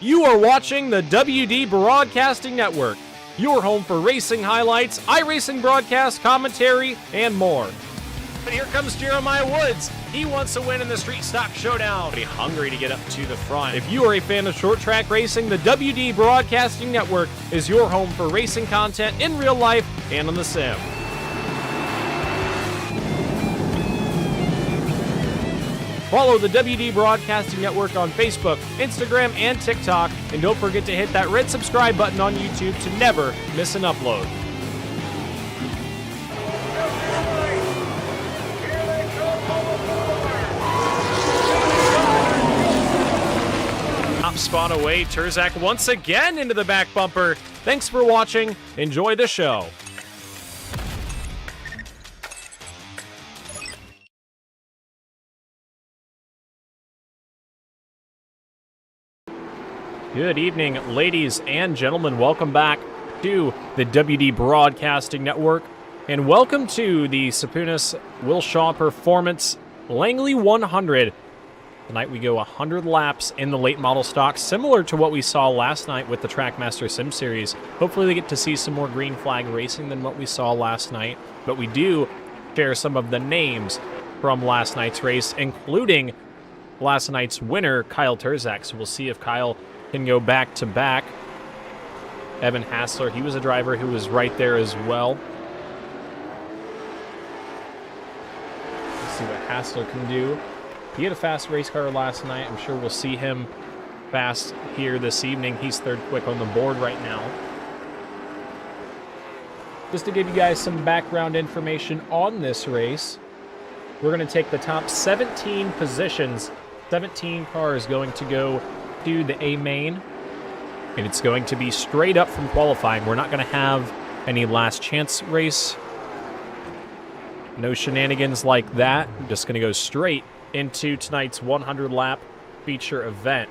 You are watching the WD Broadcasting Network, your home for racing highlights, iRacing broadcast, commentary, and more. But here comes Jeremiah Woods. He wants to win in the Street Stock Showdown. He's hungry to get up to the front. If you are a fan of short track racing, the WD Broadcasting Network is your home for racing content in real life and on the sim. Follow the WD Broadcasting Network on Facebook, Instagram, and TikTok. And don't forget to hit that red subscribe button on YouTube to never miss an upload. Top spot away, Terzak once again into the back bumper. Thanks for watching. Enjoy the show. Good evening, ladies and gentlemen. Welcome back to the WD Broadcasting Network, and welcome to the Sapunis Wilshaw Performance Langley 100. Tonight we go 100 laps in the late model stock, similar to what we saw last night with the Trackmaster Sim Series. Hopefully we get to see some more green flag racing than what we saw last night, but we do share some of the names from last night's race, including last night's winner, Kyle Terzak. So we'll see if Kyle can go back-to-back. Evan Hassler, he was a driver who was right there as well. Let's see what Hassler can do. He had a fast race car last night. I'm sure we'll see him fast here this evening. He's third quick on the board right now. Just to give you guys some background information on this race, we're going to take the top 17 positions. 17 cars going to go to the A main, and it's going to be straight up from qualifying. We're not going to have any last chance race. No shenanigans like that. I'm just going to go straight into tonight's 100 lap feature event.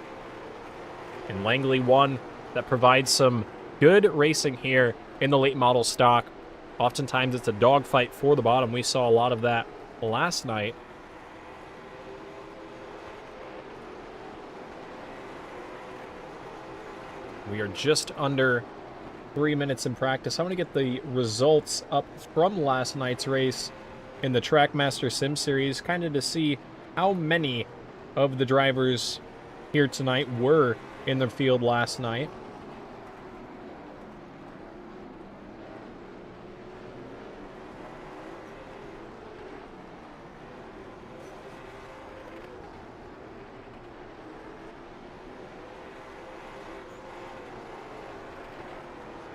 And Langley 1, that provides some good racing here in the late model stock. Oftentimes it's a dogfight for the bottom. We saw a lot of that last night. We are just under 3 minutes in practice. I want to get the results up from last night's race in the Trackmaster Sim Series, kind of to see how many of the drivers here tonight were in the field last night.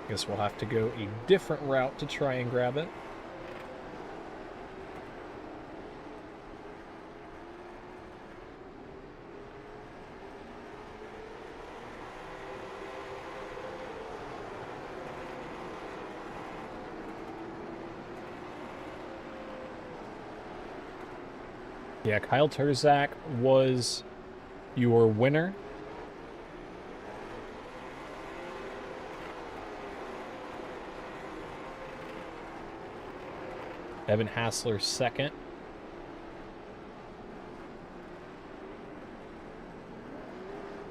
Guess we'll have to go a different route to try and grab it. Yeah, Kyle Terzak was your winner. Evan Hassler second.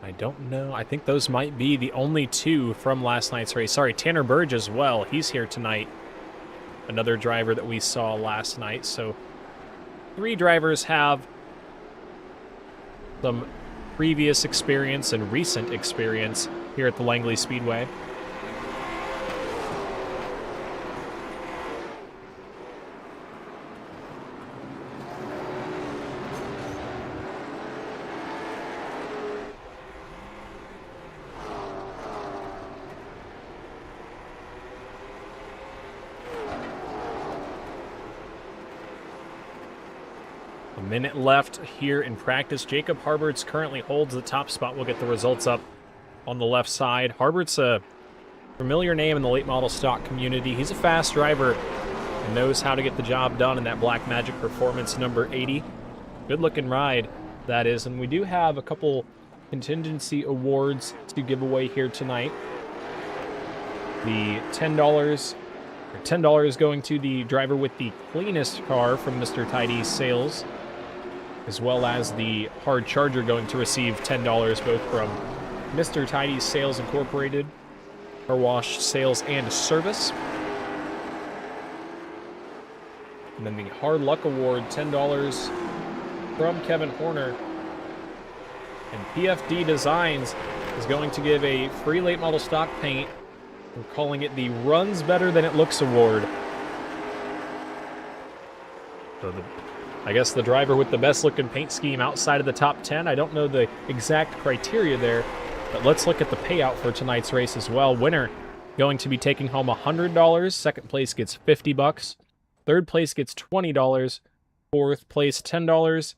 I don't know. I think those might be the only two from last night's race. Sorry, Tanner Burge as well. He's here tonight. Another driver that we saw last night. So 3 drivers have some previous experience and recent experience here at the Langley Speedway. Minute left here in practice. Jacob Harberts currently holds the top spot. We'll get the results up on the left side. Harberts, a familiar name in the late model stock community. He's a fast driver and knows how to get the job done in that Black Magic Performance number 80. Good looking ride, that is. And we do have a couple contingency awards to give away here tonight. The $10 going to the driver with the cleanest car from Mr. Tidy Sales, as well as the hard charger going to receive $10 both from Mr. Tidy's Sales Incorporated, Car Wash Sales and Service. And then the Hard Luck Award, $10 from Kevin Horner. And PFD Designs is going to give a free late model stock paint. We're calling it the Runs Better Than It Looks Award. So I guess the driver with the best looking paint scheme outside of the top 10. I don't know the exact criteria there, but let's look at the payout for tonight's race as well. Winner going to be taking home $100. Second place gets $50. Third place gets $20. Fourth place, $10.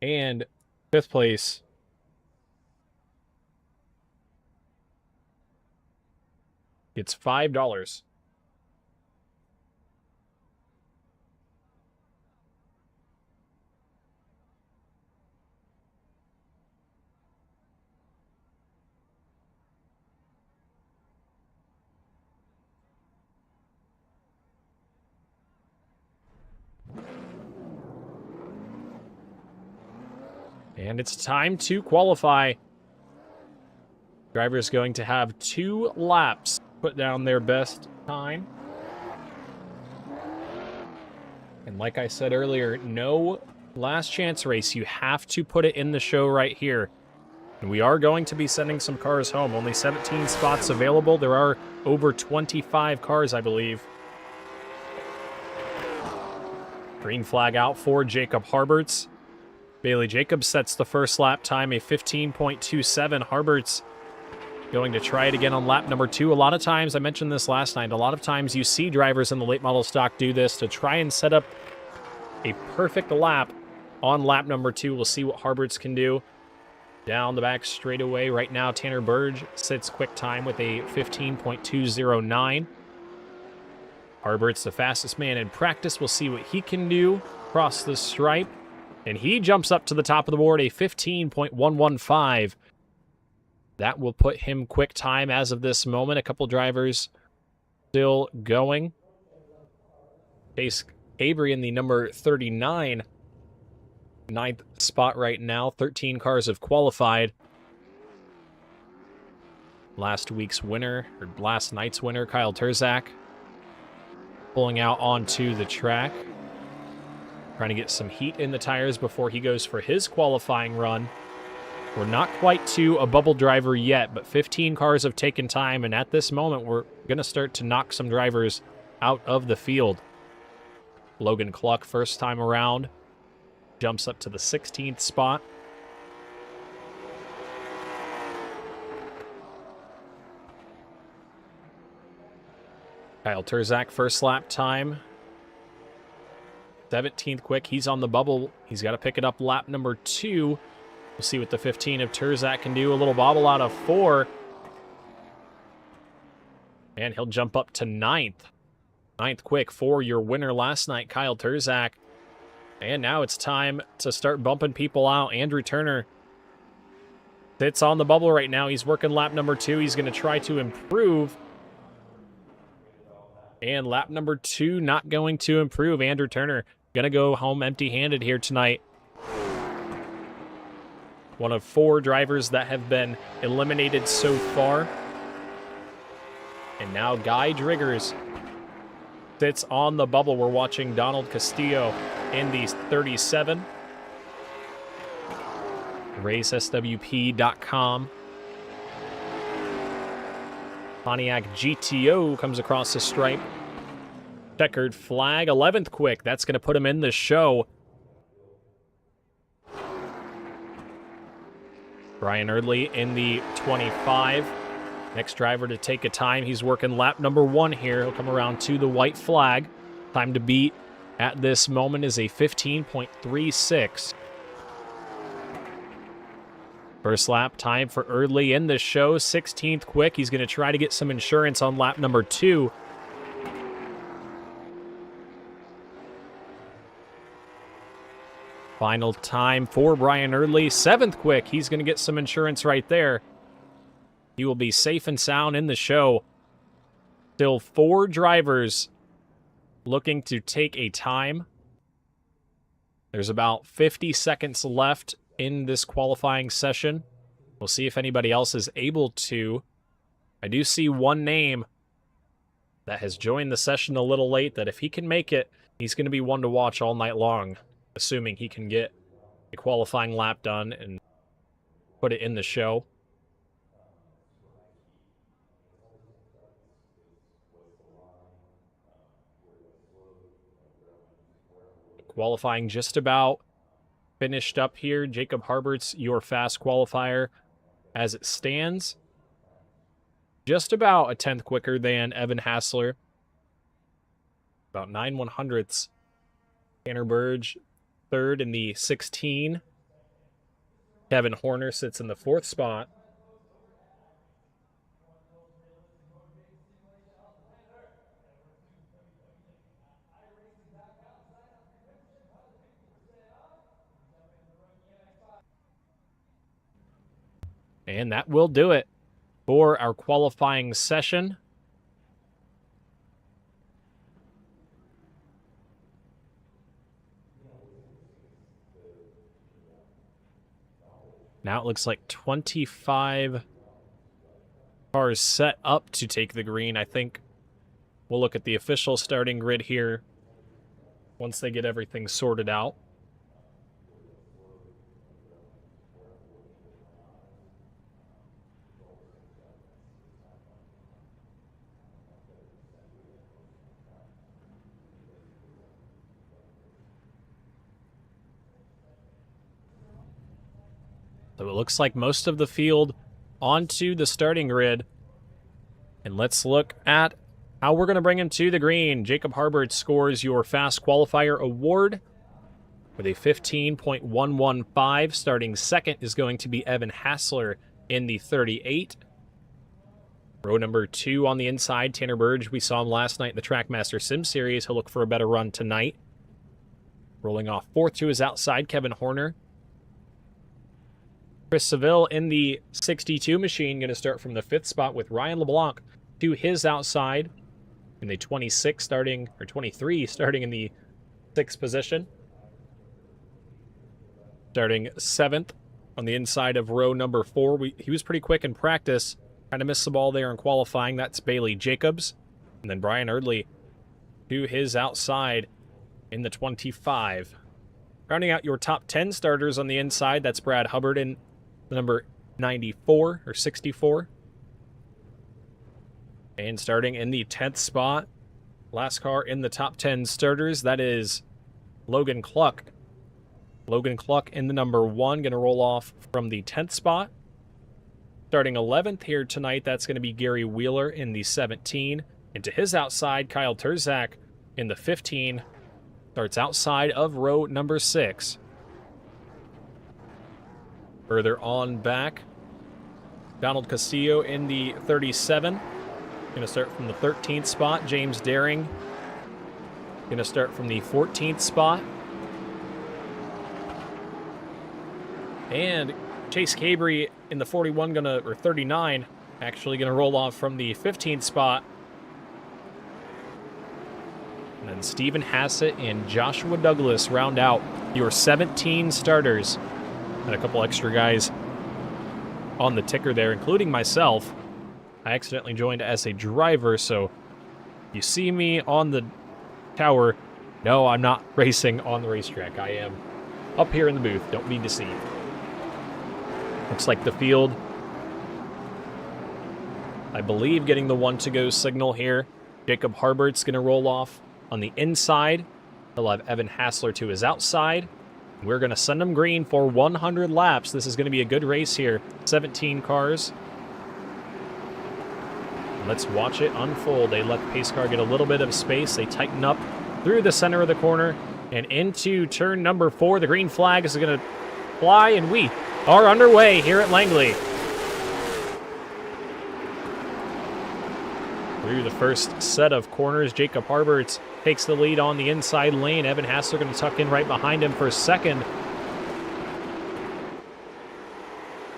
And fifth place gets $5. And it's time to qualify. Driver is going to have 2 laps, put down their best time. And like I said earlier, no last chance race. You have to put it in the show right here. And we are going to be sending some cars home. Only 17 spots available. There are over 25 cars, I believe. Green flag out for Jacob Harberts. Bailey Jacobs sets the first lap time, a 15.27. Harberts going to try it again on lap number 2. A lot of times, I mentioned this last night, a lot of times you see drivers in the late model stock do this to try and set up a perfect lap on lap number 2. We'll see what Harberts can do. Down the back straightaway right now, Tanner Burge sits quick time with a 15.209. Harberts, the fastest man in practice. We'll see what he can do across the stripe. And he jumps up to the top of the board, a 15.115. That will put him quick time as of this moment. A couple drivers still going. Chase Avery in the number 39. 9th spot right now. 13 cars have qualified. Last week's winner, or last night's winner, Kyle Terzak, pulling out onto the track. Trying to get some heat in the tires before he goes for his qualifying run. We're not quite to a bubble driver yet, but 15 cars have taken time, and at this moment, we're going to start to knock some drivers out of the field. Logan Cluck, first time around, jumps up to the 16th spot. Kyle Terzak, first lap time. 17th quick. He's on the bubble. He's got to pick it up lap number 2. We'll see what the 15 of Terzak can do. A little bobble out of 4. And he'll jump up to 9th. 9th quick for your winner last night, Kyle Terzak. And now it's time to start bumping people out. Andrew Turner sits on the bubble right now. He's working lap number 2. He's going to try to improve. And lap number 2 not going to improve. Andrew Turner going to go home empty-handed here tonight. One of 4 drivers that have been eliminated so far. And now Guy Driggers sits on the bubble. We're watching Donald Castillo in the 37. RaceSWP.com. Pontiac GTO comes across the stripe. Checkered flag, 11th quick. That's going to put him in the show. Brian Erdley in the 25. Next driver to take a time. He's working lap number 1 here. He'll come around to the white flag. Time to beat at this moment is a 15.36. First lap time for Erdley in the show. 16th quick. He's going to try to get some insurance on lap number 2. Final time for Brian Erdley. 7th quick. He's going to get some insurance right there. He will be safe and sound in the show. Still 4 drivers looking to take a time. There's about 50 seconds left in this qualifying session. We'll see if anybody else is able to. I do see one name that has joined the session a little late that if he can make it, he's going to be one to watch all night long, assuming he can get a qualifying lap done and put it in the show. Qualifying just about finished up here. Jacob Harbert's your fast qualifier as it stands. Just about a 10th quicker than Evan Hassler. About 9/100ths. Tanner Burge, third in the 16. Kevin Horner sits in the 4th spot. And that will do it for our qualifying session. Now it looks like 25 cars set up to take the green. I think we'll look at the official starting grid here once they get everything sorted out. So it looks like most of the field onto the starting grid. And let's look at how we're going to bring him to the green. Jacob Harbert scores your Fast Qualifier Award with a 15.115. Starting second is going to be Evan Hassler in the 38. Row number 2 on the inside, Tanner Burge. We saw him last night in the Trackmaster Sim Series. He'll look for a better run tonight. Rolling off 4th to his outside, Kevin Horner. Chris Seville in the 62 machine, going to start from the 5th spot with Ryan LeBlanc to his outside in the 26 starting, or 23 starting in the 6th position. Starting 7th on the inside of row number 4. He was pretty quick in practice. Kind of missed the ball there in qualifying. That's Bailey Jacobs. And then Brian Erdley to his outside in the 25. Rounding out your top 10 starters on the inside, that's Brad Hubbard in the number 94 or 64. And starting in the 10th spot, last car in the top 10 starters, that is Logan Cluck. Logan Cluck in the number 1, going to roll off from the 10th spot. Starting 11th here tonight, that's going to be Gary Wheeler in the 17. And to his outside, Kyle Terzak in the 15. Starts outside of row number 6. Further on back, Donald Castillo in the 37. Going to start from the 13th spot. James Daring going to start from the 14th spot. And Chase Cabry in the 41 or 39 actually going to roll off from the 15th spot. And then Stephen Hassett and Joshua Douglas round out your 17 starters. And a couple extra guys on the ticker there, including myself. I accidentally joined as a driver, so you see me on the tower. No, I'm not racing on the racetrack. I am up here in the booth. Don't be deceived. Looks like the field, I believe, getting the 1-to-go signal here. Jacob Harbert's going to roll off on the inside. He'll have Evan Hassler to his outside. We're going to send him green for 100 laps. This is going to be a good race here. 17 cars. Let's watch it unfold. They let the pace car get a little bit of space. They tighten up through the center of the corner and into turn number 4. The green flag is going to fly, and we are underway here at Langley. Through the first set of corners, Jacob Harbert takes the lead on the inside lane. Evan Hassler going to tuck in right behind him for second.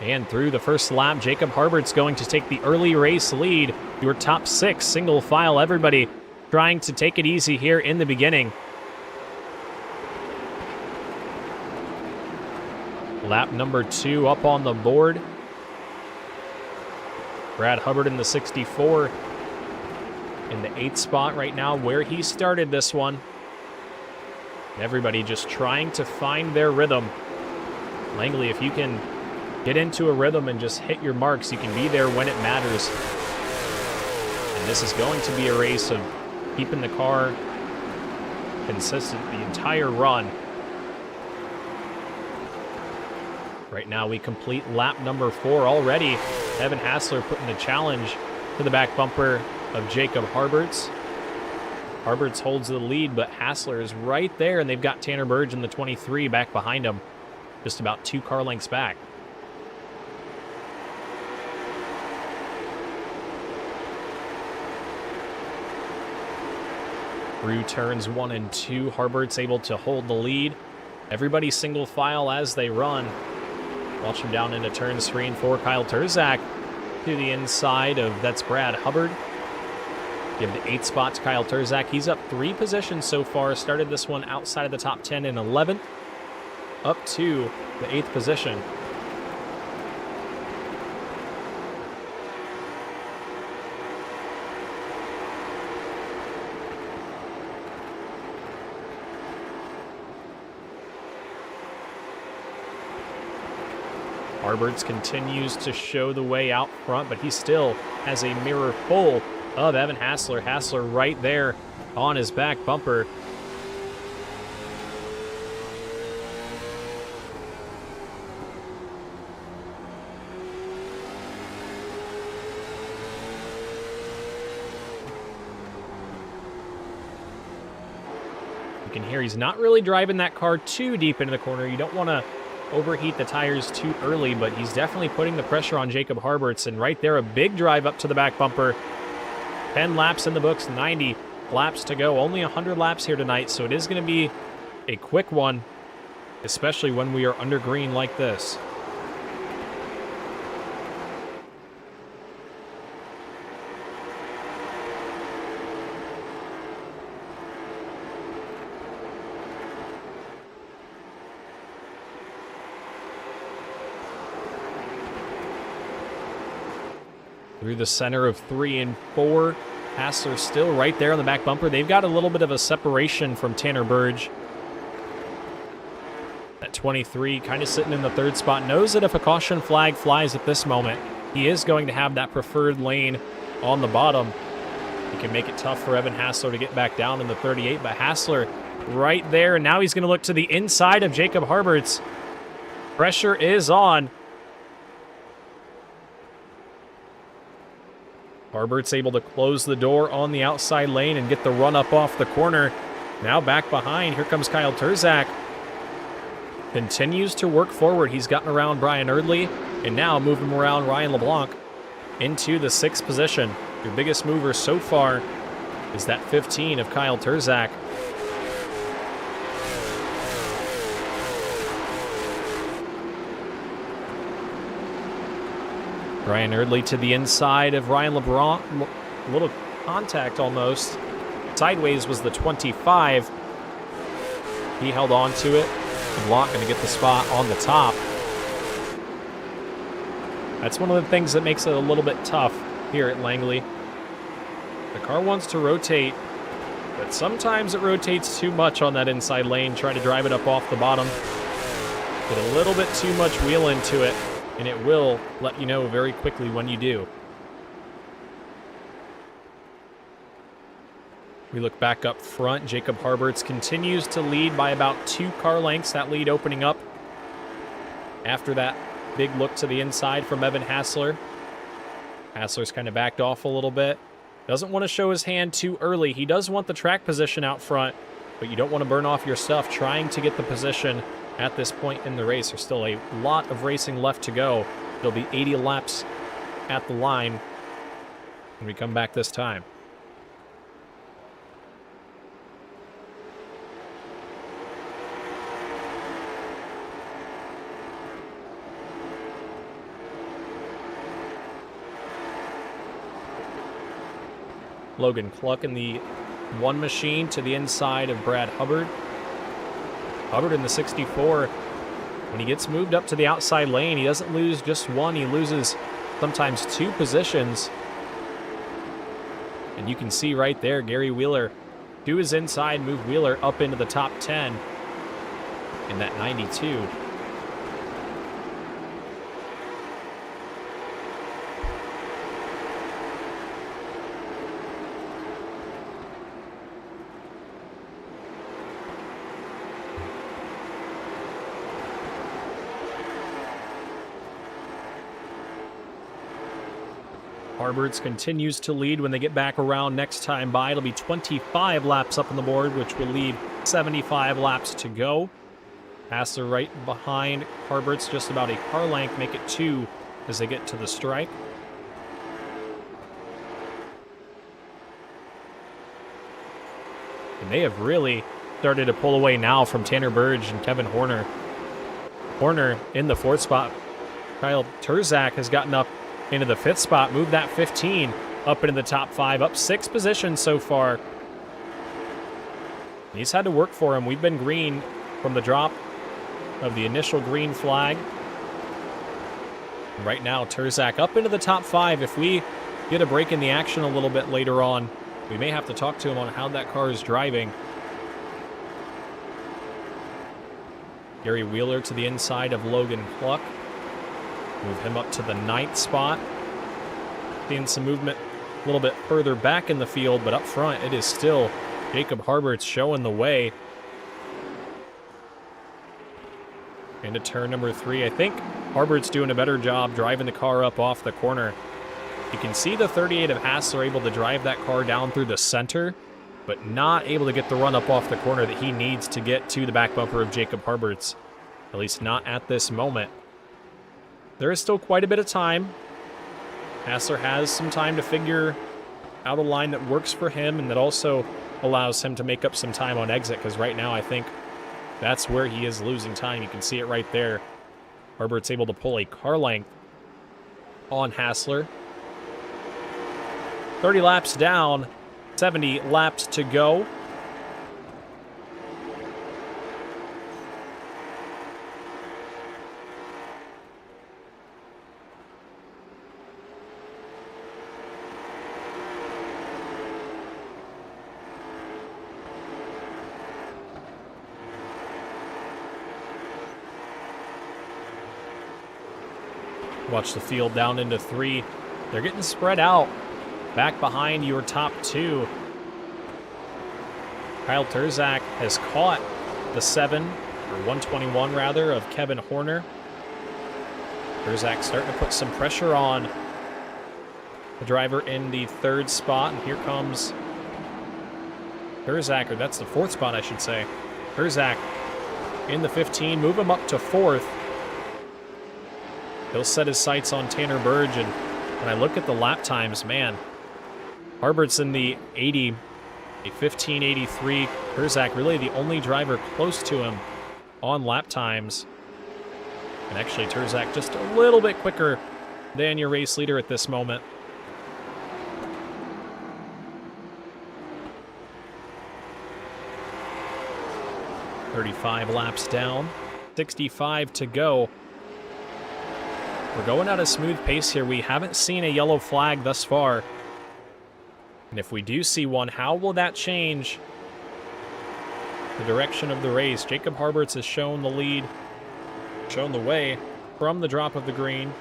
And through the first lap, Jacob Harbert's going to take the early race lead. Your top 6, single file, everybody trying to take it easy here in the beginning. Lap number 2 up on the board. Brad Hubbard in the 64 in the 8th spot right now, where he started this one. Everybody just trying to find their rhythm. Langley, if you can get into a rhythm and just hit your marks, you can be there when it matters. And this is going to be a race of keeping the car consistent the entire run. Right now we complete lap number 4 already. Evan Hassler putting a challenge to the back bumper of Jacob Harberts. Harberts holds the lead, but Hassler is right there, and they've got Tanner Burge in the 23 back behind him, just about 2 car lengths back. Through turns 1 and 2, Harbert's able to hold the lead. Everybody single file as they run. Watch him down into turns 3 and 4. Kyle Terzak to the inside of, that's Brad Hubbard. Give the 8th spot to Kyle Terzak. He's up 3 positions so far. Started this one outside of the top 10 in 11th, up to the 8th position. Harberts continues to show the way out front, but he still has a mirror full of Evan Hassler. Hassler right there on his back bumper. You can hear he's not really driving that car too deep into the corner. You don't want to overheat the tires too early, but he's definitely putting the pressure on Jacob Harberts, and right there a big drive up to the back bumper. 10 laps in the books, 90 laps to go. Only 100 laps here tonight, so it is going to be a quick one, especially when we are under green like this. Through the center of 3 and 4. Hassler still right there on the back bumper. They've got a little bit of a separation from Tanner Burge. At 23, kind of sitting in the 3rd spot. Knows that if a caution flag flies at this moment, he is going to have that preferred lane on the bottom. He can make it tough for Evan Hassler to get back down in the 38, but Hassler right there. And now he's going to look to the inside of Jacob Harberts. Pressure is on. Harbert's able to close the door on the outside lane and get the run up off the corner. Now back behind, here comes Kyle Terzak. Continues to work forward. He's gotten around Brian Erdley, and now moving around Ryan LeBlanc into the 6th position. Your biggest mover so far is that 15 of Kyle Terzak. Brian Erdley to the inside of Ryan LeBlanc. A little contact almost. Sideways was the 25. He held on to it. LeBlanc going to get the spot on the top. That's one of the things that makes it a little bit tough here at Langley. The car wants to rotate, but sometimes it rotates too much on that inside lane. Try to drive it up off the bottom. Get a little bit too much wheel into it, and it will let you know very quickly when you do. We look back up front. Jacob Harberts continues to lead by about 2 car lengths. That lead opening up after that big look to the inside from Evan Hassler. Hassler's kind of backed off a little bit. Doesn't want to show his hand too early. He does want the track position out front, but you don't want to burn off your stuff trying to get the position at this point in the race. There's still a lot of racing left to go. There'll be 80 laps at the line when we come back this time. Logan Cluck in the 1 machine to the inside of Brad Hubbard. Hubbard in the 64. When he gets moved up to the outside lane, he doesn't lose just 1, he loses sometimes 2 positions. And you can see right there, Gary Wheeler to his inside, move Wheeler up into the top 10 in that 92. Harberts continues to lead when they get back around next time by. It'll be 25 laps up on the board, which will leave 75 laps to go. Hassler right behind Harberts, just about a car length, make it 2 as they get to the stripe. And they have really started to pull away now from Tanner Burge and Kevin Horner. Horner in the 4th spot. Kyle Turzak has gotten up into the 5th spot, moved that 15 up into the top 5, up 6 positions so far. He's had to work for him. We've been green from the drop of the initial green flag. Right now, Turzak up into the top 5. If we get a break in the action a little bit later on, we may have to talk to him on how that car is driving. Gary Wheeler to the inside of Logan Cluck. Move him up to the 9th spot. Seeing some movement a little bit further back in the field, but up front it is still Jacob Harberts showing the way. Into turn number 3. I think Harberts doing a better job driving the car up off the corner. You can see the 38 of Hassler able to drive that car down through the center, but not able to get the run up off the corner that he needs to get to the back bumper of Jacob Harberts. At least not at this moment. There is still quite a bit of time. Hassler has some time to figure out a line that works for him and that also allows him to make up some time on exit, because right now I think that's where he is losing time. You can see it right there. Harbert's able to pull a car length on Hassler. 30 laps down, 70 laps to go. Watch the field down into 3. They're getting spread out back behind your top 2. Kyle Turzak has caught the 7, or 121 rather, of Kevin Horner. Turzak starting to put some pressure on the driver in the 3rd spot, and here comes Turzak, or that's the 4th spot I should say. Turzak in the 15, move him up to 4th. He'll set his sights on Tanner Burge, and when I look at the lap times, man, Harbert's in the 80, a 15:83. Turzak really the only driver close to him on lap times. And actually, Turzak just a little bit quicker than your race leader at this moment. "35 laps down, 65 to go. We're going at a smooth pace here. We haven't seen a yellow flag thus far. And if we do see one, how will that change the direction of the race? Jacob Harberts has shown the lead, shown the way from the drop of the green.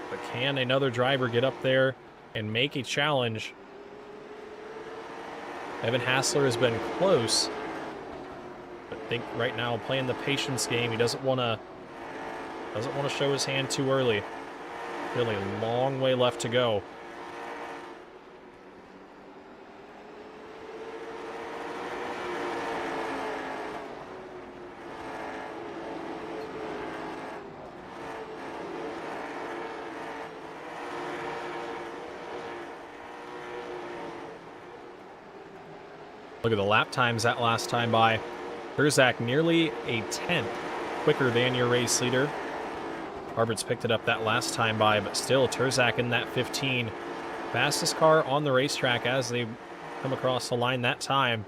But can another driver get up there and make a challenge? Evan Hassler has been close. I think right now playing the patience game, he doesn't want to show his hand too early. Really long way left to go. Look at the lap times that last time by. Turzak nearly a 10th quicker than your race leader. Harberts picked it up that last time by, but still Turzak in that 15. Fastest car on the racetrack as they come across the line that time.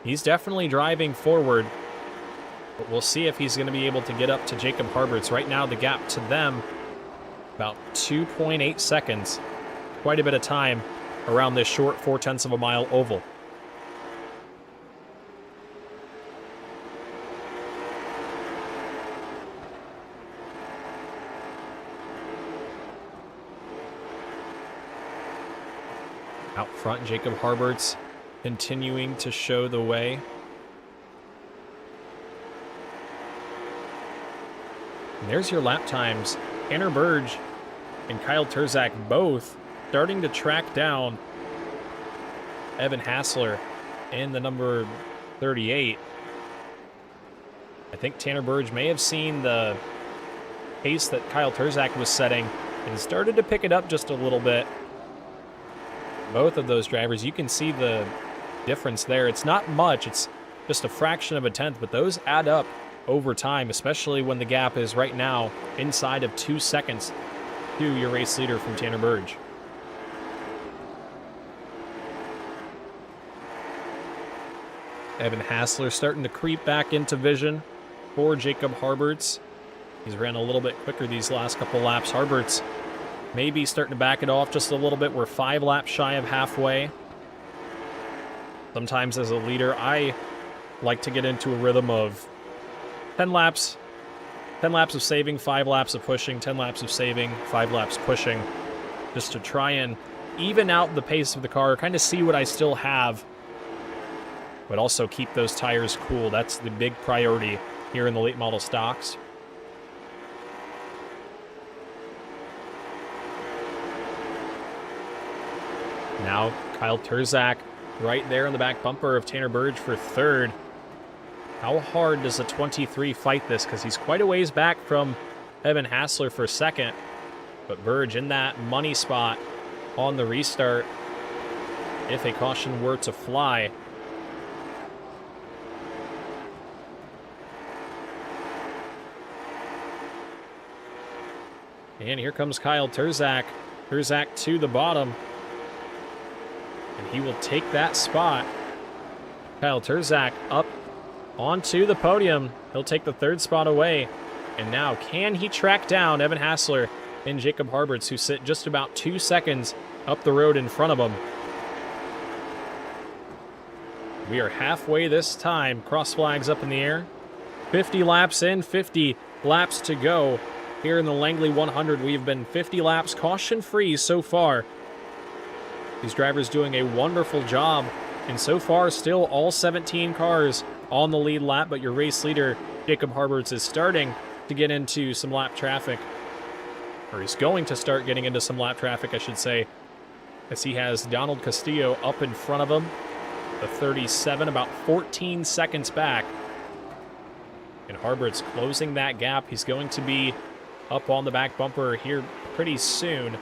He's definitely driving forward. But we'll see if he's going to be able to get up to Jacob Harberts. Right now, the gap to them, about 2.8 seconds. Quite a bit of time around this short 0.4 of a mile oval. Out front, Jacob Harberts continuing to show the way. And there's your lap times. Tanner Burge and Kyle Terzak both starting to track down Evan Hassler in the number 38. I think Tanner Burge may have seen the pace that Kyle Terzak was setting and started to pick it up just a little bit. Both of those drivers, you can see the difference there. It's not much, it's just a fraction of a tenth, but those add up over time, especially when the gap is right now inside of 2 seconds to your race leader from Tanner Burge. Evan Hassler starting to creep back into vision for Jacob Harberts. He's ran a little bit quicker these last couple laps. Harberts maybe starting to back it off just a little bit. We're 5 laps shy of halfway. Sometimes as a leader, I like to get into a rhythm of 10 laps of saving, 5 laps of pushing, 10 laps of saving, 5 laps pushing, just to try and even out the pace of the car, kind of see what I still have, but also keep those tires cool. That's the big priority here in the late model stocks. Now Kyle Terzak right there in the back bumper of Tanner Burge for third. How hard does a 23 fight this? Because he's quite a ways back from Evan Hassler for second. But Burge in that money spot on the restart if a caution were to fly. And here comes Kyle Terzak. Terzak to the bottom. And he will take that spot. Kyle Terzak up onto the podium. He'll take the third spot away. And now, can he track down Evan Hassler and Jacob Harberts, who sit just about 2 seconds up the road in front of him? We are halfway this time. Cross flags up in the air. 50 laps in, 50 laps to go. Here in the Langley 100, we've been 50 laps caution-free so far. These drivers doing a wonderful job, and so far still all 17 cars on the lead lap, but your race leader, Jacob Harberts, is starting to get into some lap traffic, or he's going to start getting into some lap traffic, I should say, as he has Donald Castillo up in front of him, the 37, about 14 seconds back, and Harberts closing that gap. He's going to be up on the back bumper here pretty soon.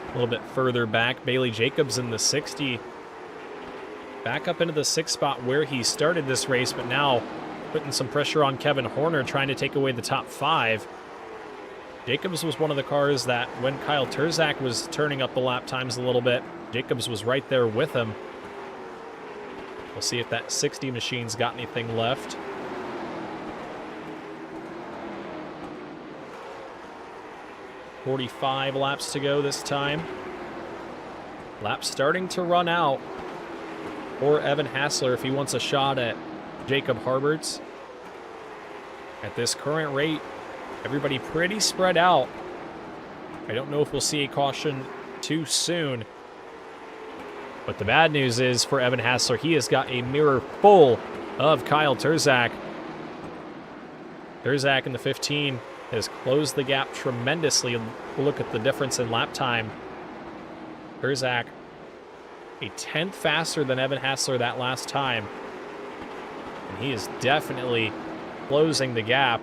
A little bit further back, Bailey Jacobs in the 60. Back up into the 6th spot where he started this race, but now putting some pressure on Kevin Horner, trying to take away the top 5. Jacobs was one of the cars that when Kyle Terzak was turning up the lap times a little bit, Jacobs was right there with him. We'll see if that 60 machine's got anything left. .45 laps to go this time. Laps starting to run out for Evan Hassler if he wants a shot at Jacob Harberts. At this current rate, everybody pretty spread out. I don't know if we'll see a caution too soon. But the bad news is for Evan Hassler, he has got a mirror full of Kyle Terzak. Terzak in the 15 has closed the gap tremendously. Look at the difference in lap time. Terzak a 10th faster than Evan Hassler that last time. And he is definitely closing the gap.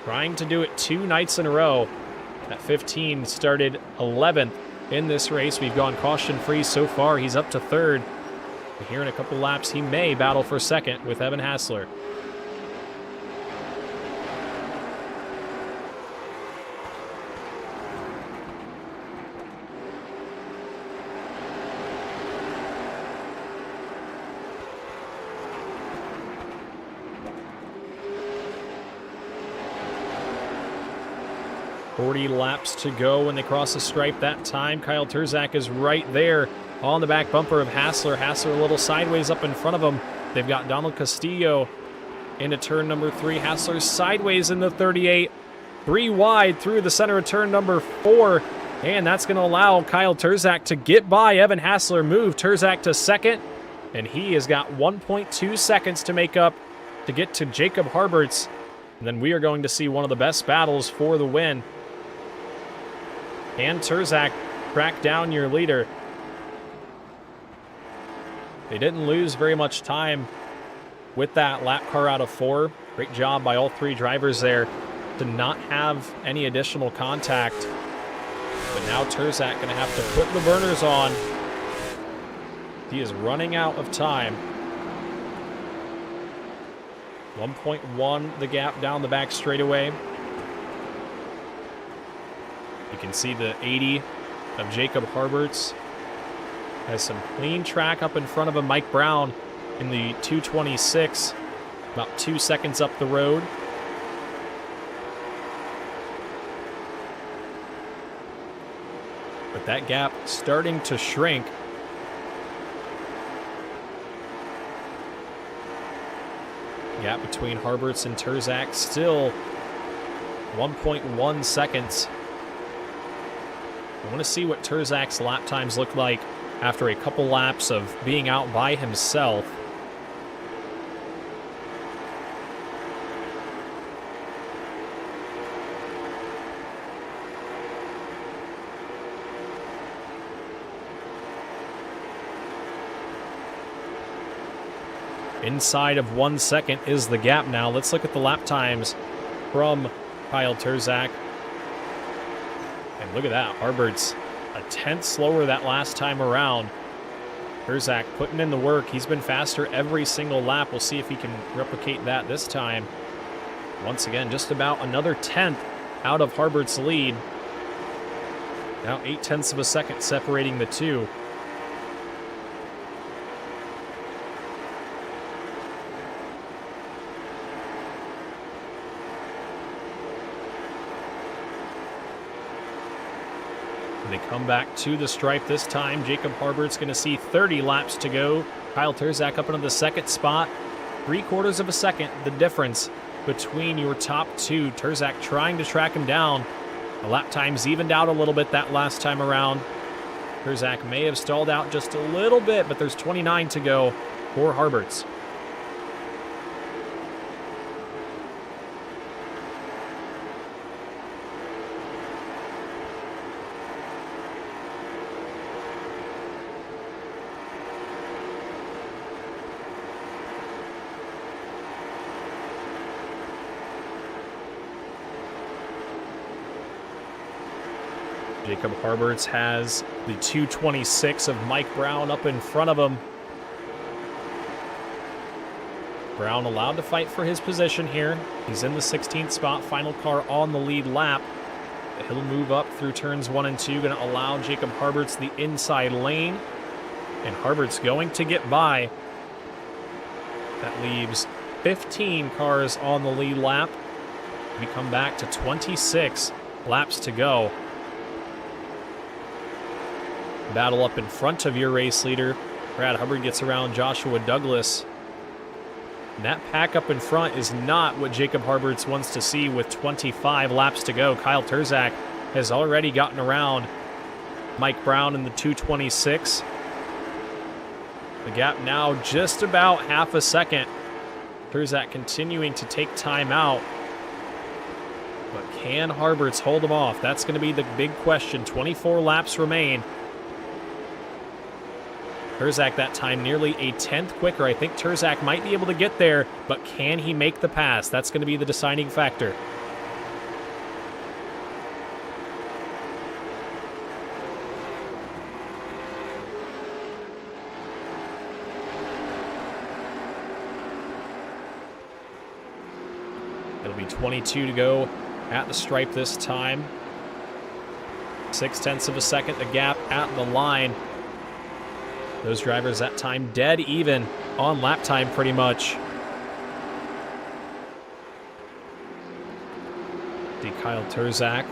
Trying to do it 2 nights in a row. That 15 started 11th in this race. We've gone caution-free so far. He's up to 3rd. Here in a couple laps, he may battle for second with Evan Hassler. .40 laps to go when they cross the stripe that time. Kyle Terzak is right there on the back bumper of Hassler. Hassler a little sideways up in front of him. They've got Donald Castillo into turn number 3. Hassler sideways in the 38. 3 wide through the center of turn number 4. And that's going to allow Kyle Terzak to get by Evan Hassler, move Terzak to second. And he has got 1.2 seconds to make up to get to Jacob Harberts. And then we are going to see one of the best battles for the win. Can Terzak track down your leader? They didn't lose very much time with that lap car out of 4. Great job by all 3 drivers there to not have any additional contact. But now Terzak going to have to put the burners on. He is running out of time. 1.1 the gap down the back straightaway. You can see the 80 of Jacob Harberts. Has some clean track up in front of him. Mike Brown in the 226, about 2 seconds up the road. But that gap starting to shrink. Gap between Harberts and Terzak still 1.1 seconds. I want to see what Terzak's lap times look like after a couple laps of being out by himself. Inside of 1 second is the gap now. Let's look at the lap times from Kyle Terzak. And look at that, Harberts a tenth slower that last time around. Terzak putting in the work. He's been faster every single lap. We'll see if he can replicate that this time. Once again, just about another tenth out of Harbert's lead. Now 0.8 of a second separating the two. They come back to the stripe this time. Jacob Harbert's going to see 30 laps to go. Kyle Terzak up into the second spot. 3/4 of a second, the difference between your top two. Terzak trying to track him down. The lap times evened out a little bit that last time around. Terzak may have stalled out just a little bit, but there's 29 to go for Harberts. Jacob Harberts has the 226 of Mike Brown up in front of him. Brown allowed to fight for his position here. He's in the 16th spot, final car on the lead lap. He'll move up through turns 1 and 2, going to allow Jacob Harberts the inside lane. And Harberts going to get by. That leaves 15 cars on the lead lap. We come back to 26 laps to go. Battle up in front of your race leader. Brad Hubbard gets around Joshua Douglas. And that pack up in front is not what Jacob Harberts wants to see with 25 laps to go. Kyle Terzak has already gotten around Mike Brown in the 226. The gap now just about half a second. Terzak continuing to take time out. But can Harberts hold him off? That's going to be the big question. 24 laps remain. Terzak that time nearly a tenth quicker. I think Terzak might be able to get there, but can he make the pass? That's going to be the deciding factor. It'll be 22 to go at the stripe this time. 0.6 of a second, the gap at the line. Those drivers that time dead even on lap time pretty much. See Kyle Terzak.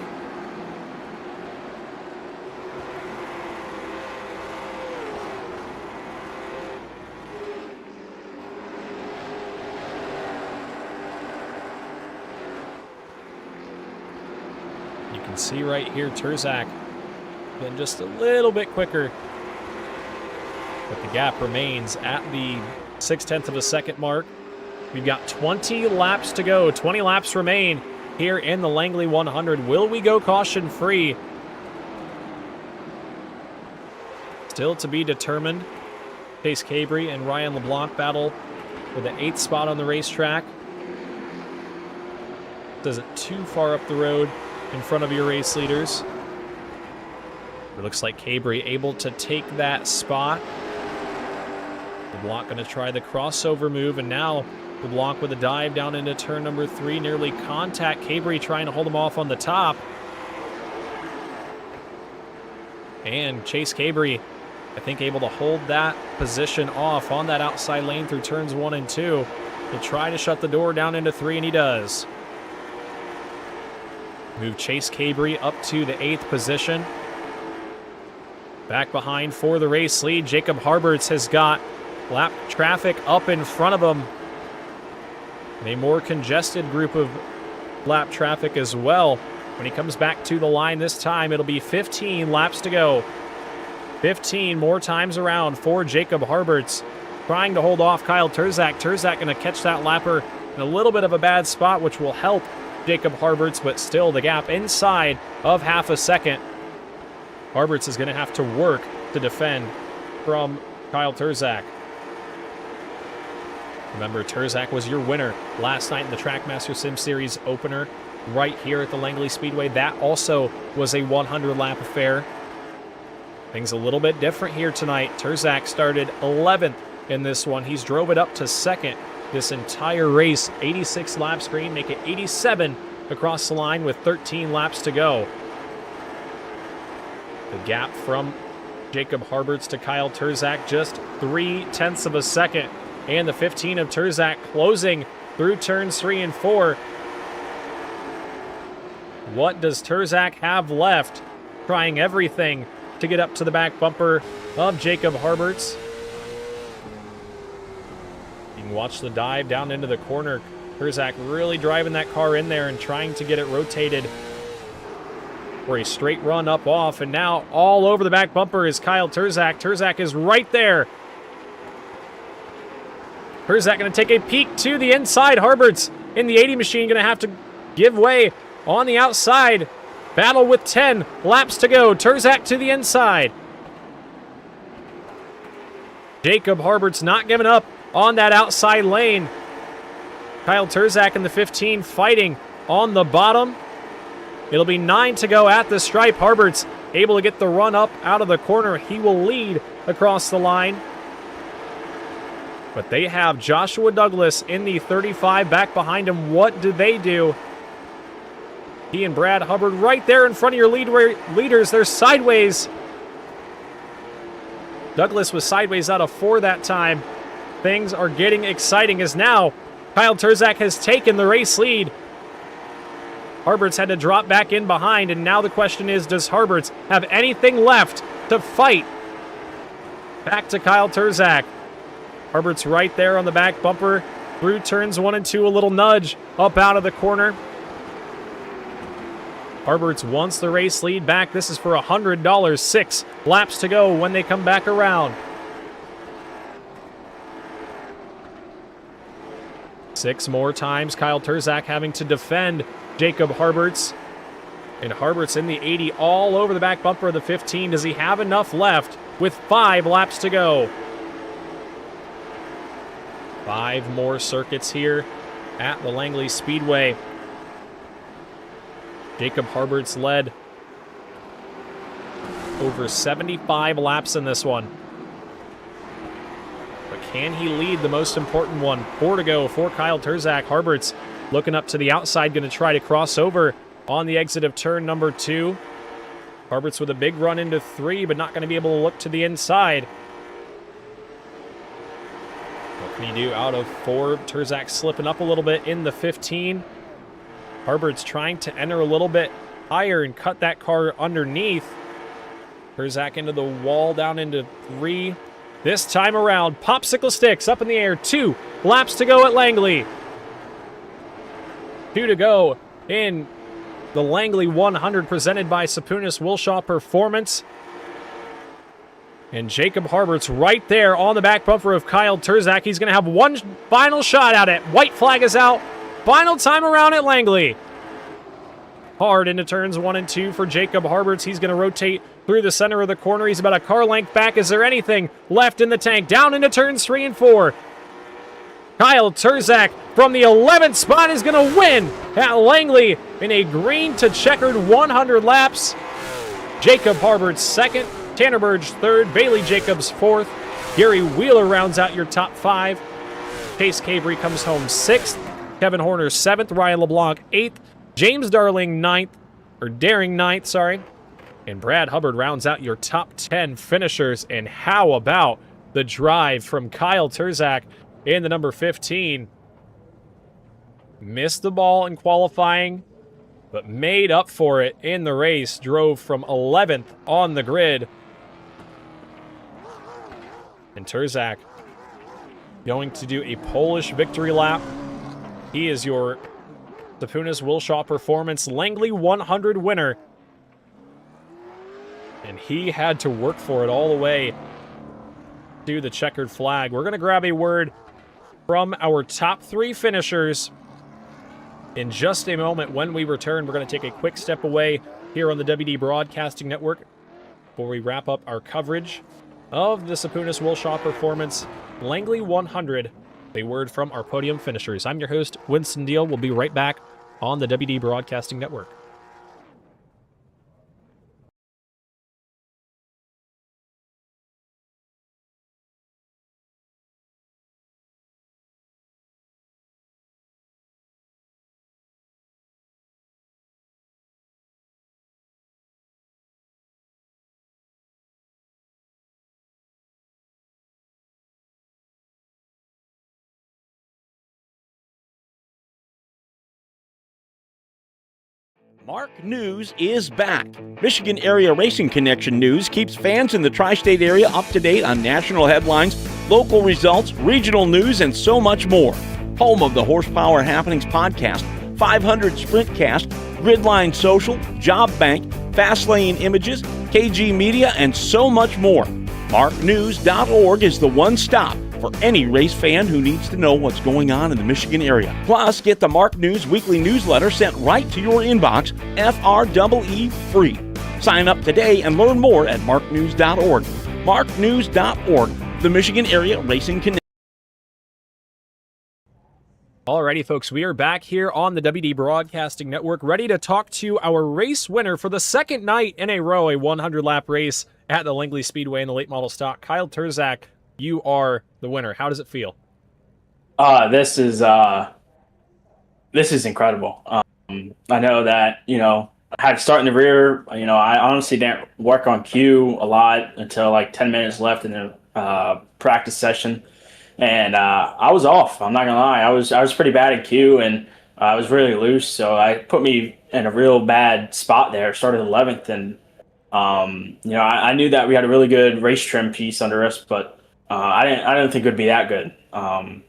You can see right here Terzak been just a little bit quicker. But the gap remains at the 0.6 of a second mark. We've got 20 laps to go. 20 laps remain here in the Langley 100. Will we go caution-free? Still to be determined. Chase Cabry and Ryan LeBlanc battle for the 8th spot on the racetrack. Doesn't too far up the road in front of your race leaders. It looks like Cabry able to take that spot. LeBlanc going to try the crossover move, and now LeBlanc with a dive down into turn number 3, nearly contact. Cabry trying to hold him off on the top. And Chase Cabry, I think, able to hold that position off on that outside lane through turns 1 and 2 to try to shut the door down into 3, and he does. Move Chase Cabry up to the 8th position. Back behind for the race lead, Jacob Harberts has got lap traffic up in front of him. And a more congested group of lap traffic as well. When he comes back to the line this time, it'll be 15 laps to go. 15 more times around for Jacob Harberts, trying to hold off Kyle Terzak. Terzak going to catch that lapper in a little bit of a bad spot, which will help Jacob Harberts, but still the gap inside of half a second. Harberts is going to have to work to defend from Kyle Terzak. Remember, Terzak was your winner last night in the Trackmaster Sim Series opener right here at the Langley Speedway. That also was a 100-lap affair. Things a little bit different here tonight. Terzak started 11th in this one. He's drove it up to 2nd this entire race. 86 laps green, make it 87 across the line with 13 laps to go. The gap from Jacob Harberts to Kyle Terzak, just 0.3 of a second. And the 15 of Terzak closing through turns 3 and 4. What does Terzak have left? Trying everything to get up to the back bumper of Jacob Harberts. You can watch the dive down into the corner. Terzak really driving that car in there and trying to get it rotated for a straight run up off. And now all over the back bumper is Kyle Terzak. Terzak is right there. Terzak going to take a peek to the inside. Harberts in the 80 machine going to have to give way on the outside. Battle with 10 laps to go. Terzak to the inside. Jacob Harberts not giving up on that outside lane. Kyle Terzak in the 15 fighting on the bottom. It'll be 9 to go at the stripe. Harberts able to get the run up out of the corner. He will lead across the line. But they have Joshua Douglas in the 35 back behind him. What do they do? He and Brad Hubbard right there in front of your leaders. They're sideways. Douglas was sideways out of 4 that time. Things are getting exciting as now Kyle Terzak has taken the race lead. Harberts had to drop back in behind, and now the question is, does Harberts have anything left to fight? Back to Kyle Terzak. Harberts right there on the back bumper. Through turns 1 and 2, a little nudge up out of the corner. Harberts wants the race lead back. This is for $100. 6 laps to go when they come back around. 6 more times. Kyle Terzak having to defend Jacob Harberts. And Harberts in the 80 all over the back bumper of the 15. Does he have enough left with 5 laps to go? 5 more circuits here at the Langley Speedway. Jacob Harberts led over 75 laps in this one. But can he lead the most important one? 4 to go for Kyle Terzak. Harberts looking up to the outside, going to try to cross over on the exit of turn number 2. Harberts with a big run into 3, but not going to be able to look to the inside. What can he do out of 4? Terzak slipping up a little bit in the 15. Harberts trying to enter a little bit higher and cut that car underneath. Terzak into the wall, down into 3. This time around, popsicle sticks up in the air. 2 laps to go at Langley. 2 to go in the Langley 100 presented by Sapunis Wilshaw Performance. And Jacob Harbert's right there on the back bumper of Kyle Terzak. He's going to have one final shot at it. White flag is out. Final time around at Langley. Hard into turns 1 and 2 for Jacob Harberts. He's going to rotate through the center of the corner. He's about a car length back. Is there anything left in the tank? Down into turns 3 and 4. Kyle Terzak from the 11th spot is going to win at Langley in a green to checkered 100 laps. Jacob Harberts second, Tanner Burge third, Bailey Jacobs fourth, Gary Wheeler rounds out your top 5. Chase Cabry comes home 6th, Kevin Horner 7th, Ryan LeBlanc 8th, James Daring 9th, sorry. And Brad Hubbard rounds out your top 10 finishers. And how about the drive from Kyle Terzak in the number 15? Missed the ball in qualifying, but made up for it in the race. Drove from 11th on the grid. And Terzak going to do a Polish victory lap. He is your Sapunis Wilshaw Performance Langley 100 winner. And he had to work for it all the way to the checkered flag. We're going to grab a word from our top 3 finishers in just a moment. When we return, we're going to take a quick step away here on the WD Broadcasting Network before we wrap up our coverage of the Sapunis Wilshaw Performance Langley 100. A word from our podium finishers. I'm your host, Winston Deal. We'll be right back on the WD Broadcasting Network. Mark News is back. Michigan Area Racing Connection News keeps fans in the tri-state area up to date on national headlines, local results, regional news, and so much more. Home of the Horsepower Happenings podcast, 500 Sprintcast, Gridline Social, Job Bank, Fastlane Images, KG Media, and so much more. MarkNews.org is the one stop for any race fan who needs to know what's going on in the Michigan area. Plus, get the Mark News weekly newsletter sent right to your inbox, FREE free. Sign up today and learn more at marknews.org. marknews.org, the Michigan Area Racing Connection. Alrighty, folks, we are back here on the WD Broadcasting Network, ready to talk to our race winner for the second night in a row, a 100-lap race at the Langley Speedway in the late model stock. Kyle Terzak, you are the winner. How does it feel? This is incredible. I know that, I had to start in the rear. I honestly didn't work on Q a lot until like 10 minutes left in the practice session. And I was off. I'm not going to lie. I was pretty bad at Q, and I was really loose. So I put me in a real bad spot there. Started 11th. And, I knew that we had a really good race trim piece under us, but I didn't think it would be that good. I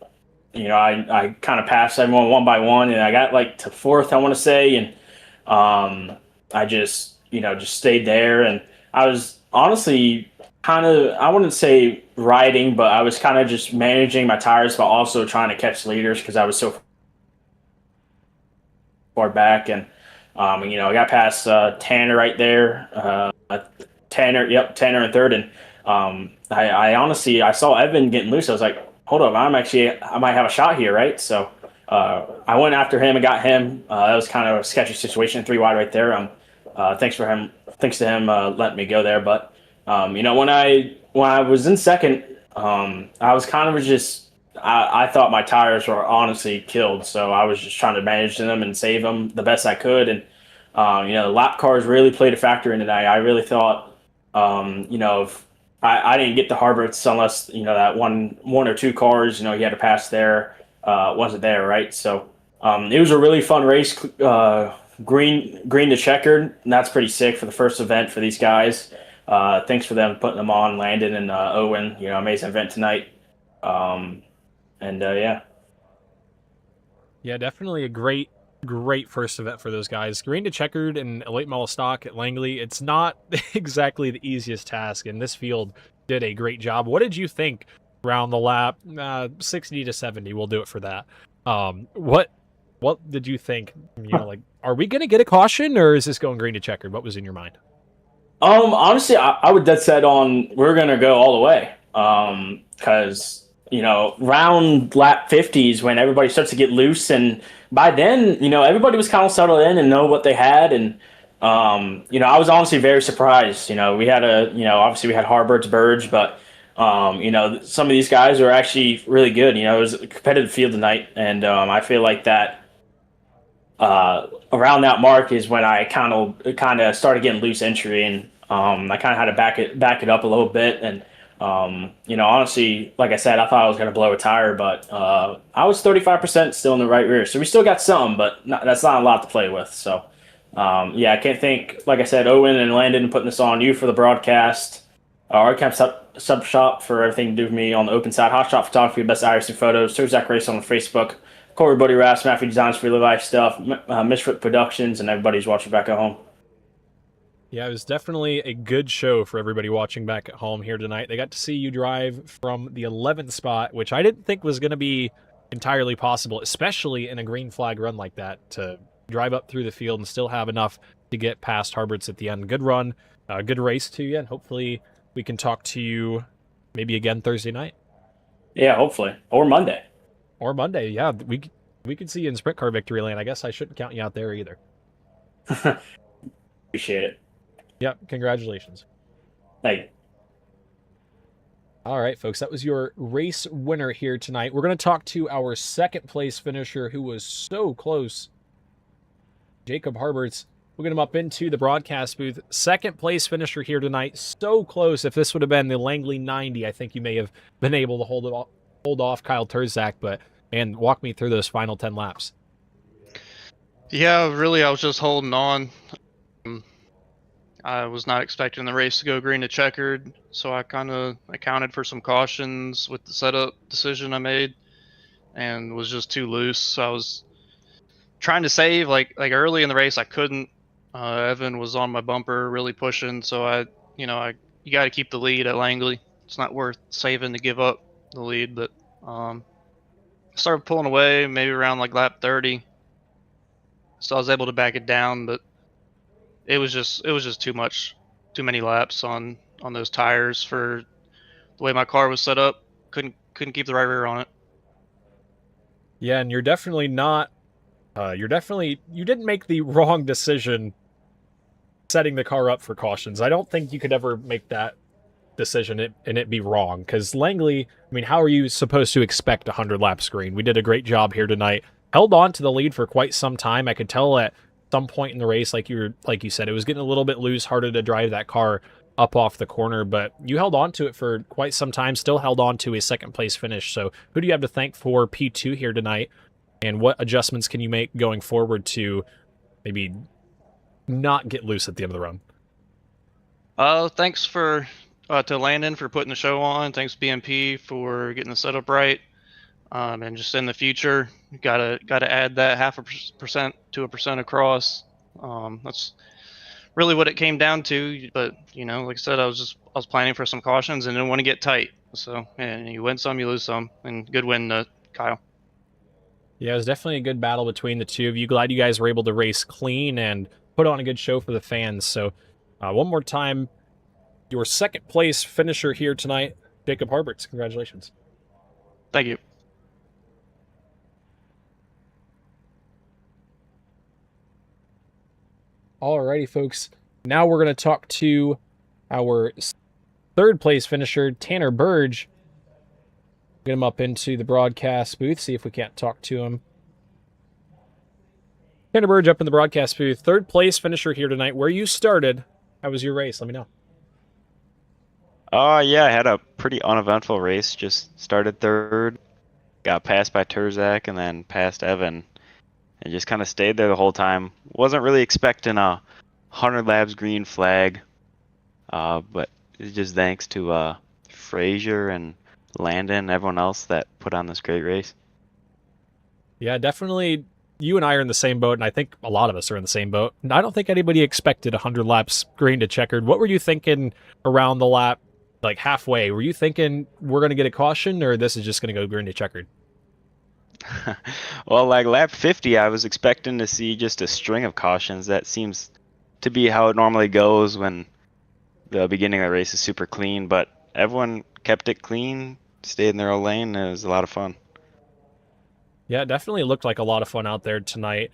kind of passed everyone one by one, and I got like to 4th, I want to say, and I just stayed there, and I was honestly kind of, I wouldn't say riding, but I was kind of just managing my tires, but also trying to catch leaders because I was so far back, and I got past Tanner right there, Tanner in 3rd, and I honestly, I saw Evan getting loose. I was like, hold up, I might have a shot here, right? So I went after him and got him. That was kind of a sketchy situation, 3 wide right there. Thanks to him letting me go there. But when I was in 2nd, I was kind of just I thought my tires were honestly killed, so I was just trying to manage them and save them the best I could. And the lap cars really played a factor in tonight. I really thought, if I didn't get the Harberts unless that one or two cars, he had to pass there, wasn't there, right? So it was a really fun race. Green to checkered, and that's pretty sick for the first event for these guys. Thanks for them putting them on, Landon and Owen. Amazing event tonight. Um, yeah. Yeah, definitely a great first event for those guys. Green to checkered and late model stock at Langley, it's not exactly the easiest task, and this field did a great job. What did you think around the lap? 60 to 70, we'll do it for that. What did you think? Like, are we going to get a caution, or is this going green to checkered? What was in your mind? Honestly, I would dead set on we're gonna go all the way. Because round lap 50s when everybody starts to get loose, and by then, everybody was kind of settled in and know what they had, and I was honestly very surprised. We had obviously we had Harbert's Burge, but some of these guys are actually really good. It was a competitive field tonight, and I feel like that around that mark is when I kind of started getting loose entry, and I kind of had to back it up a little bit. And honestly, like I said, I thought I was going to blow a tire, but I was 35% still in the right rear, so we still got some, but that's not a lot to play with. So I can't thank, like I said, Owen and Landon putting this on, you for the broadcast, Arcamp sub shop for everything to do with me on the open side, Hot Shot Photography, best iRacing photos, Sir Zach Race on Facebook, Corey Buddy Rass, Matthew Designs for Real Life Stuff, Misfit Productions, and everybody's watching back at home. Yeah, it was definitely a good show for everybody watching back at home here tonight. They got to see you drive from the 11th spot, which I didn't think was going to be entirely possible, especially in a green flag run like that, to drive up through the field and still have enough to get past Harberts at the end. Good run, good race to you, and hopefully we can talk to you maybe again Thursday night. Yeah, hopefully. Or Monday. Or Monday, yeah. We could see you in Sprint Car Victory Lane. I guess I shouldn't count you out there either. Appreciate it. Yep, congratulations. Thank you. All right, folks, that was your race winner here tonight. We're going to talk to our second place finisher who was so close, Jacob Harberts. We'll get him up into the broadcast booth. Second place finisher here tonight, so close. If this would have been the Langley 90, I think you may have been able to hold off Kyle Terzak, and walk me through those final 10 laps. Yeah, really, I was just holding on. I was not expecting the race to go green to checkered, so I kind of accounted for some cautions with the setup decision I made, and was just too loose. So I was trying to save, like early in the race, I couldn't. Evan was on my bumper, really pushing, so you got to keep the lead at Langley. It's not worth saving to give up the lead, but I started pulling away maybe around like lap 30, so I was able to back it down, but it was just too many laps on those tires for the way my car was set up. Couldn't keep the right rear on it. Yeah, and you're definitely not. You didn't make the wrong decision setting the car up for cautions. I don't think you could ever make that decision and it be wrong, because Langley, I mean, how are you supposed to expect 100 lap screen? We did a great job here tonight. Held on to the lead for quite some time. I could tell at some point in the race, like you said, it was getting a little bit loose, harder to drive that car up off the corner, but you held on to it for quite some time, still held on to a second place finish. So who do you have to thank for P2 here tonight, and what adjustments can you make going forward to maybe not get loose at the end of the run? Thanks to Landon for putting the show on. Thanks BMP for getting the setup right. And just in the future, gotta add that 0.5% to 1% across. That's really what it came down to. But like I said, I was planning for some cautions and didn't want to get tight. So, and you win some, you lose some, and good win to Kyle. Yeah, it was definitely a good battle between the two of you. Glad you guys were able to race clean and put on a good show for the fans. So, one more time, your second place finisher here tonight, Jacob Harberts. Congratulations. Thank you. Alrighty, folks. Now we're going to talk to our third place finisher, Tanner Burge. Get him up into the broadcast booth, see if we can't talk to him. Tanner Burge up in the broadcast booth. Third place finisher here tonight. Where you started, how was your race? Let me know. Yeah, I had a pretty uneventful race. Just started third, got passed by Terzak, and then passed Evan, and just kind of stayed there the whole time. Wasn't really expecting a 100 laps green flag, but it's just thanks to Frazier and Landon and everyone else that put on this great race. Yeah, definitely. You and I are in the same boat, and I think a lot of us are in the same boat. I don't think anybody expected 100 laps green to checkered. What were you thinking around the lap, like halfway? Were you thinking we're going to get a caution, or this is just going to go green to checkered? Well, like lap 50, I was expecting to see just a string of cautions. That seems to be how it normally goes when the beginning of the race is super clean, but everyone kept it clean, stayed in their own lane, and it was a lot of fun. Yeah, it definitely looked like a lot of fun out there tonight.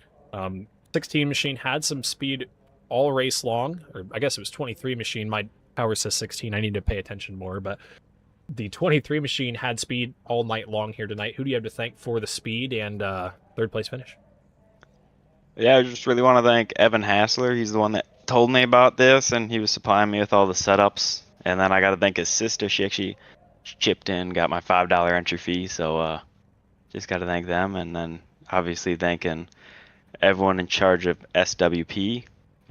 16 machine had some speed all race long, or I guess it was 23 machine. My power says 16. I need to pay attention more, but the 23 machine had speed all night long here tonight. Who do you have to thank for the speed and third place finish? Yeah, I just really want to thank Evan Hassler. He's the one that told me about this, and he was supplying me with all the setups. And then I got to thank his sister. She actually chipped in, got my $5 entry fee, so just got to thank them. And then obviously thanking everyone in charge of SWP,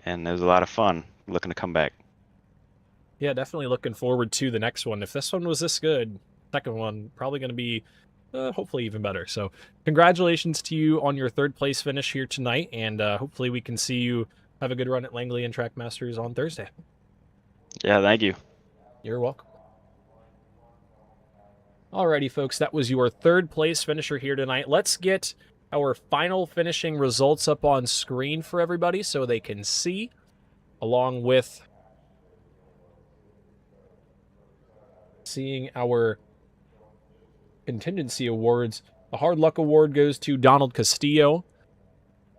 and it was a lot of fun. Looking to come back. Yeah, definitely looking forward to the next one. If this one was this good, second one probably going to be hopefully even better. So congratulations to you on your third place finish here tonight, and hopefully we can see you have a good run at Langley and Track Masters on Thursday. Yeah, thank you. You're welcome. Alrighty, folks, that was your third place finisher here tonight. Let's get our final finishing results up on screen for everybody so they can see, along with seeing our contingency awards. The Hard Luck Award goes to Donald Castillo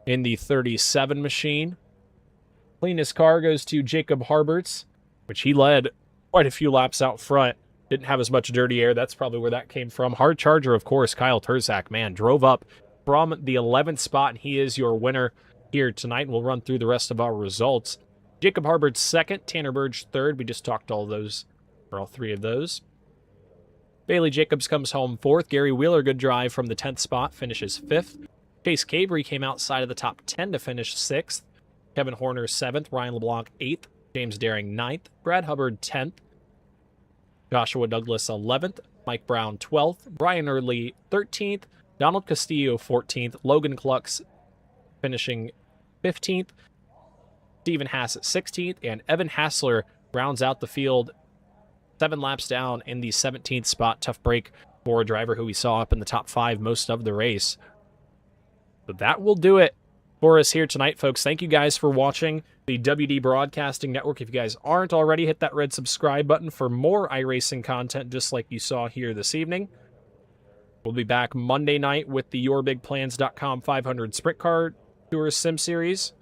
in the 37 machine. Cleanest car goes to Jacob Harberts, which he led quite a few laps out front. Didn't have as much dirty air. That's probably where that came from. Hard Charger, of course, Kyle Terzak, man, drove up from the 11th spot, and he is your winner here tonight. And we'll run through the rest of our results. Jacob Harberts second, Tanner Burge third. We just talked all those, or all three of those. Bailey Jacobs comes home fourth. Gary Wheeler, good drive from the 10th spot, finishes fifth. Chase Cabrey came outside of the top 10 to finish sixth. Kevin Horner seventh. Ryan LeBlanc eighth. James Daring ninth. Brad Hubbard 10th. Joshua Douglas 11th. Mike Brown 12th. Brian Early 13th. Donald Castillo 14th. Logan Klux finishing 15th. Stephen Haas at 16th. And Evan Hassler rounds out the field 7 laps down in the 17th spot. Tough break for a driver who we saw up in the top 5 most of the race. But that will do it for us here tonight, folks. Thank you guys for watching the WD Broadcasting Network. If you guys aren't already, hit that red subscribe button for more iRacing content just like you saw here this evening. We'll be back Monday night with the YourBigPlans.com 500 Sprint Car Tours Sim Series,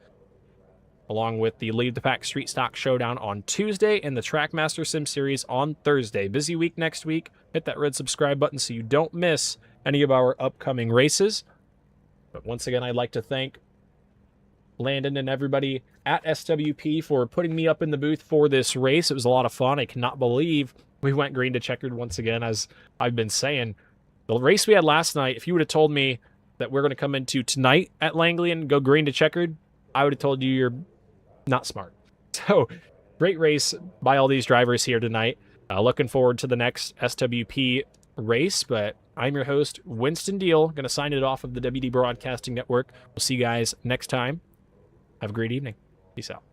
along with the Lead the Pack Street Stock Showdown on Tuesday and the Trackmaster Sim Series on Thursday. Busy week next week. Hit that red subscribe button so you don't miss any of our upcoming races. But once again, I'd like to thank Landon and everybody at SWP for putting me up in the booth for this race. It was a lot of fun. I cannot believe we went green to checkered once again, as I've been saying. The race we had last night, if you would have told me that we're going to come into tonight at Langley and go green to checkered, I would have told you you're not smart. So, great race by all these drivers here tonight. Looking forward to the next SWP race, but I'm your host, Winston Deal. Going to sign it off of the WD Broadcasting Network. We'll see you guys next time. Have a great evening. Peace out.